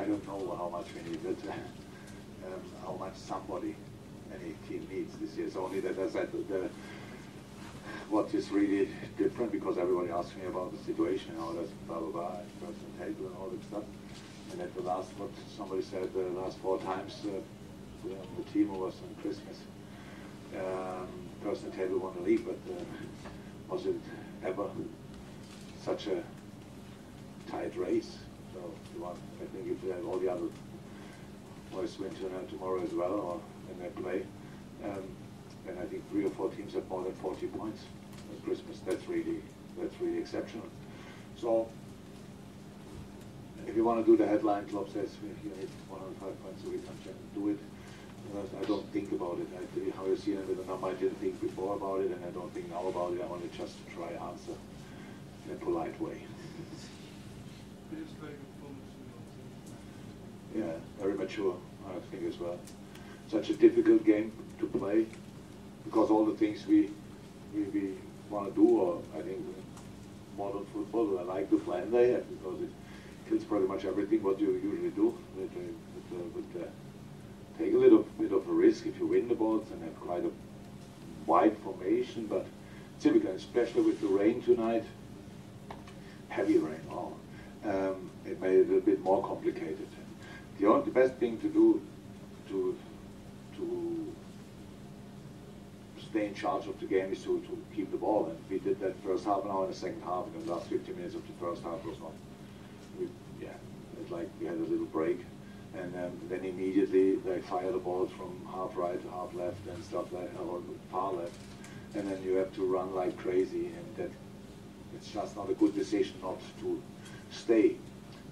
don't know how much we need, but how much any team needs this year. It's only that, as I said, what is really different, because everybody asks me about the situation, how that's blah blah blah, and personal table and all that stuff. And at the last, what somebody said, the last 4 times the team was on Christmas, personal table won the league, but was it ever such a tight race? So I think if all the other boys win tomorrow as well, or when they play, then I think 3 or 4 teams have more than 40 points at Christmas. That's really exceptional. So if you want to do the headline, Klopp says you need 105 points a week, do it. I don't think about it. How you see it with the number, I didn't think before about it, and I don't think now about it. I want to just try answer in a polite way. Yeah, very mature, I think, as well. Such a difficult game to play, because all the things we want to do, or I think modern football, I like to play in there, because it kills pretty much everything what you usually do. Take a little bit of a risk if you win the balls and have quite a wide formation, but typically, especially with the rain tonight, heavy rain, it made it a bit more complicated. The best thing to do to stay in charge of the game is to keep the ball, and we did that first half an hour and the second half, and the last 15 minutes of the first half was not, it's like we had a little break, and then immediately they fire the balls from half right to half left and stuff like, or far left, and then you have to run like crazy, and that it's just not a good decision not to stay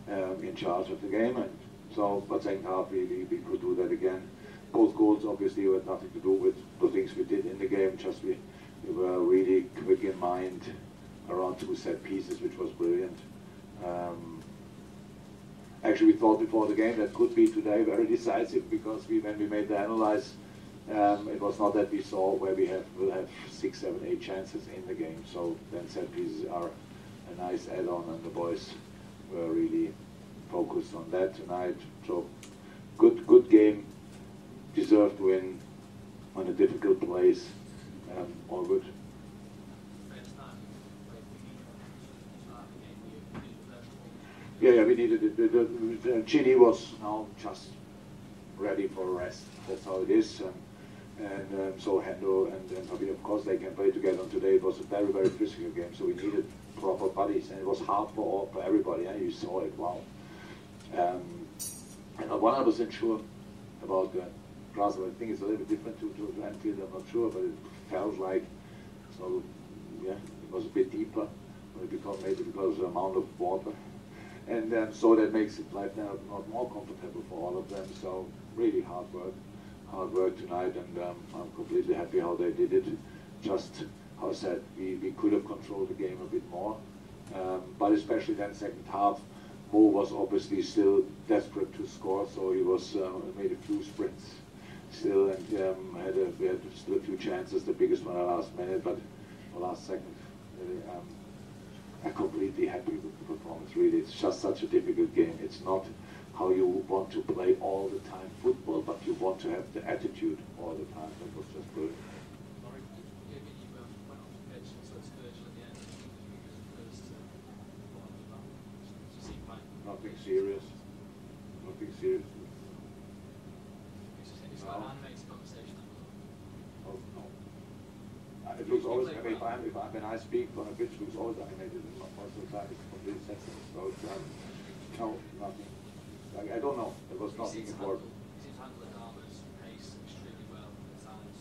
in charge of the game. And so, but second half we could do that again. Both goals obviously had nothing to do with the things we did in the game, just we were really quick in mind around 2 set pieces, which was brilliant. Actually, we thought before the game that could be today very decisive, because when we made the analyze, it was not that we saw where we'll have 6, 7, 8 chances in the game. So then set pieces are a nice add-on, and the boys were really focused on that tonight. So good game, deserved win on a difficult place, all good. Yeah, we needed it. Chile was now just ready for a rest. That's how it is. And so Hendo and Fabi, of course, they can play together. And today it was a very, very physical game. So we needed proper bodies, and it was hard for everybody. And you saw it. Wow. I'm not 100% sure about the grass. I think it's a little bit different to Anfield. I'm not sure, but it felt like, so yeah, it was a bit deeper. Maybe because of the amount of water. And so that makes it life now not more comfortable for all of them. So really hard work tonight, and I'm completely happy how they did it. Just, how I said, we could have controlled the game a bit more, but especially then second half, Mo was obviously still desperate to score, so he was made a few sprints still, and we had still a few chances. The biggest one at last minute, but the last second. Really, I'm completely happy with the performance, really. It's just such a difficult game. It's not how you want to play all the time football, but you want to have the attitude all the time. That was just brilliant. Nothing serious. Nothing serious. It's quite an animated conversation. Oh, no. It looks always, when I speak on a pitch, it looks always animated, and most of the time it's completely sensitive. So it's, no, nothing. I don't know. There was nothing important. He seems to handle the Dharma's pace extremely well at times.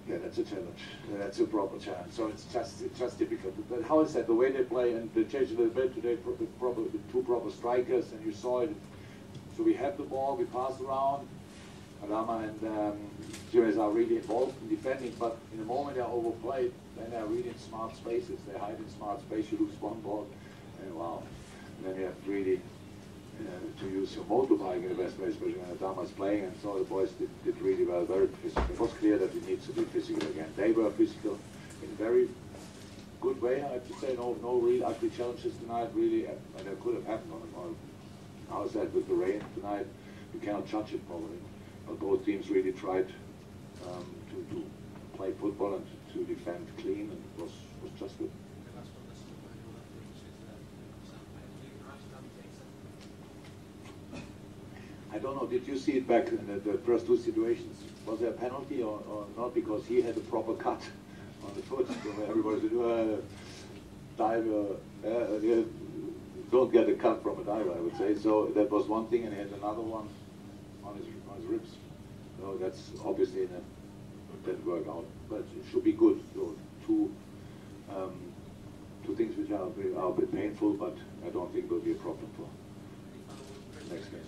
Yeah, that's a challenge. That's a proper challenge. So it's just difficult. But how is that? The way they play, and they changed a little bit today, with 2 proper strikers, and you saw it. So we have the ball, we pass around. Adama and Jimenez are really involved in defending, but in the moment they are overplayed, then they are really in smart spaces. They hide in smart space, you lose one ball, and wow. And then you have really to use your motorbike in the best way, especially when Adama is playing, and so the boys did really well, very physical. It was clear that it needs to be physical again. They were physical in a very good way, I have to say. No real ugly challenges tonight, really, and that could have happened on how is that with the rain tonight? You cannot judge it probably. But both teams really tried to play football and to defend clean, and it was just good. I don't know, did you see it back in the first two situations? Was there a penalty or not? Because he had a proper cut on the foot. So everybody said, diver, don't get a cut from a diver, I would say. So that was one thing, and he had another one on his ribs. So that's obviously it didn't work out. But it should be good. So two things which are a bit painful, but I don't think will be a problem for next game.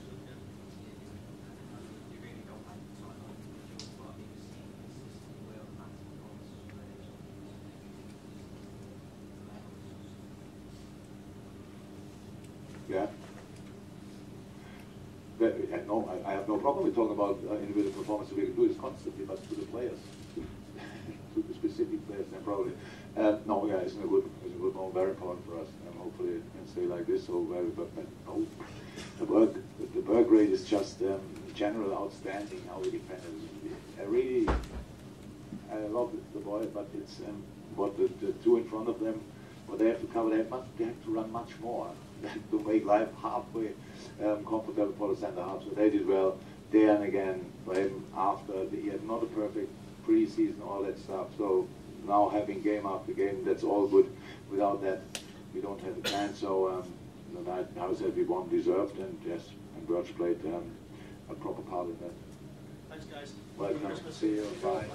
Yeah. No, I have no problem with talking about individual performance. We can do this constantly, but to the players, to the specific players, then probably. No, yeah, it's a good moment, very important for us, and hopefully it can stay like this. So very, but no, the work rate is just in general outstanding. How we defend it. I love the boy, but it's what the two in front of them, what they have to cover. They have to run much more to make life halfway comfortable for the centre half. So they did well there and again for him after he had not a perfect pre-season, all that stuff. So now having game after game, that's all good. Without that, we don't have a chance. So I would say we won deserved, and yes, and Birch played a proper part in that. Thanks, guys. Welcome. See you. Bye.